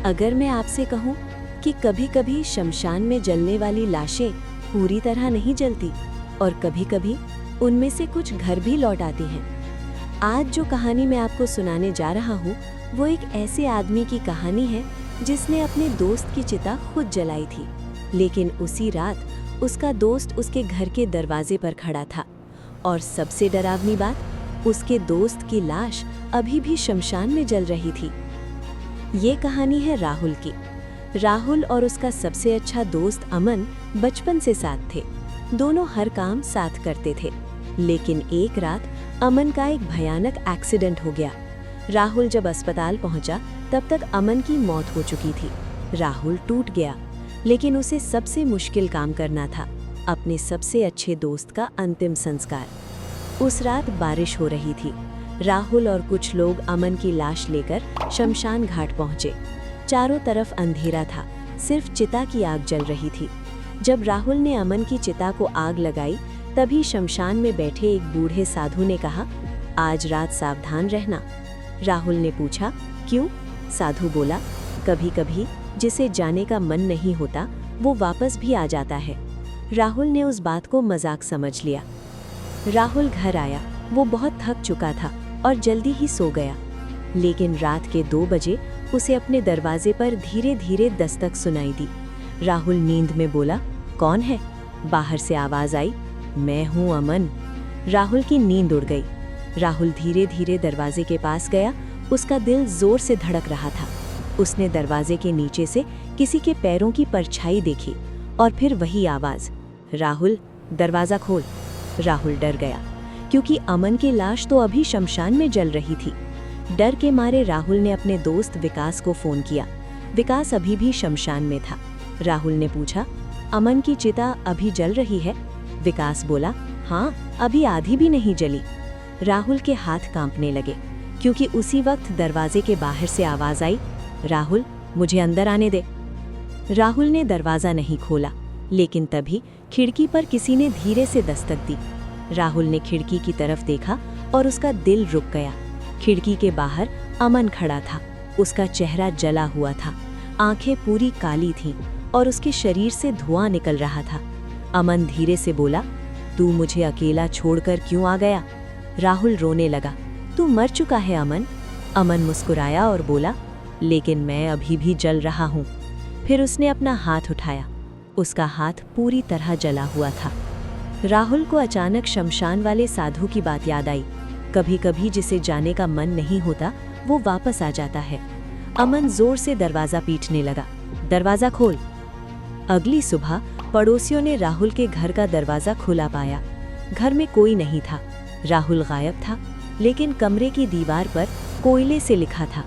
अगर मैं आपसे कहूं कि कभी-कभी शमशान में जलने वाली लाशें पूरी तरह नहीं जलती और कभी-कभी उनमें से कुछ घर भी लौट आती हैं। आज जो कहानी मैं आपको सुनाने जा रहा हूं, वो एक ऐसे आदमी की कहानी है जिसने अपने दोस्त की चिता खुद जलाई थी, लेकिन उसी रात उसका दोस्त उसके घर के दरवाजे पर खड़ा था और सबसे डरावनी बात, उसके दोस्त की लाश अभी भी शमशान में जल रही थी। ये कहानी है राहुल की। राहुल और उसका सबसे अच्छा दोस्त अमन बचपन से साथ थे। दोनों हर काम साथ करते थे, लेकिन एक रात अमन का एक भयानक एक्सीडेंट हो गया। राहुल जब अस्पताल पहुंचा तब तक अमन की मौत हो चुकी थी। राहुल टूट गया, लेकिन उसे सबसे मुश्किल काम करना था, अपने सबसे अच्छे दोस्त का अंतिम संस्कार। उस रात बारिश हो रही थी। राहुल और कुछ लोग अमन की लाश लेकर शमशान घाट पहुंचे। चारों तरफ अंधेरा था, सिर्फ चिता की आग जल रही थी। जब राहुल ने अमन की चिता को आग लगाई, तभी शमशान में बैठे एक बूढ़े साधु ने कहा, आज रात सावधान रहना। राहुल ने पूछा, क्यों? साधु बोला, कभी कभी जिसे जाने का मन नहीं होता वो वापस भी आ जाता है। राहुल ने उस बात को मजाक समझ लिया। राहुल घर आया। वो बहुत थक चुका था और जल्दी ही सो गया, लेकिन रात के 2 बजे उसे अपने दरवाजे पर धीरे धीरे दस्तक सुनाई दी। राहुल नींद में बोला, कौन है? बाहर से आवाज आई, मैं हूँ अमन। राहुल की नींद उड़ गई। राहुल धीरे धीरे दरवाजे के पास गया। उसका दिल जोर से धड़क रहा था। उसने दरवाजे के नीचे से किसी के पैरों की परछाई देखी और फिर वही आवाज, राहुल दरवाजा खोल। राहुल डर गया, क्योंकि अमन की लाश तो अभी शमशान में जल रही थी। डर के मारे राहुल ने अपने दोस्त विकास को फोन किया। विकास अभी भी शमशान में था। राहुल ने पूछा, अमन की चिता अभी जल रही है? विकास बोला, हाँ, अभी आधी भी नहीं जली। राहुल के हाथ कांपने लगे, क्योंकि उसी वक्त दरवाजे के बाहर से आवाज आई, राहुल मुझे अंदर आने दे। राहुल ने दरवाजा नहीं खोला, लेकिन तभी खिड़की पर किसी ने धीरे से दस्तक दी। राहुल ने खिड़की की तरफ देखा और उसका दिल रुक गया। खिड़की के बाहर अमन खड़ा था। उसका चेहरा जला हुआ था, आंखें पूरी काली थीं और उसके शरीर से धुआं निकल रहा था। अमन धीरे से बोला, तू मुझे अकेला छोड़कर क्यों आ गया? राहुल रोने लगा, तू मर चुका है अमन। अमन मुस्कुराया और बोला, लेकिन मैं अभी भी जल रहा हूँ। फिर उसने अपना हाथ उठाया। उसका हाथ पूरी तरह जला हुआ था। राहुल को अचानक शमशान वाले साधु की बात याद आई। कभी कभी जिसे जाने का मन नहीं होता वो वापस आ जाता है। अमन जोर से दरवाजा पीटने लगा, दरवाजा खोल। अगली सुबह पड़ोसियों ने राहुल के घर का दरवाजा खुला पाया। घर में कोई नहीं था। राहुल गायब था, लेकिन कमरे की दीवार पर कोयले से लिखा था,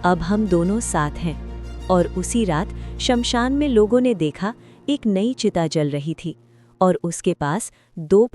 अब हम दोनों साथ हैं। और उसी रात शमशान में लोगों ने देखा एक नई चिता जल रही थी और उसके पास 2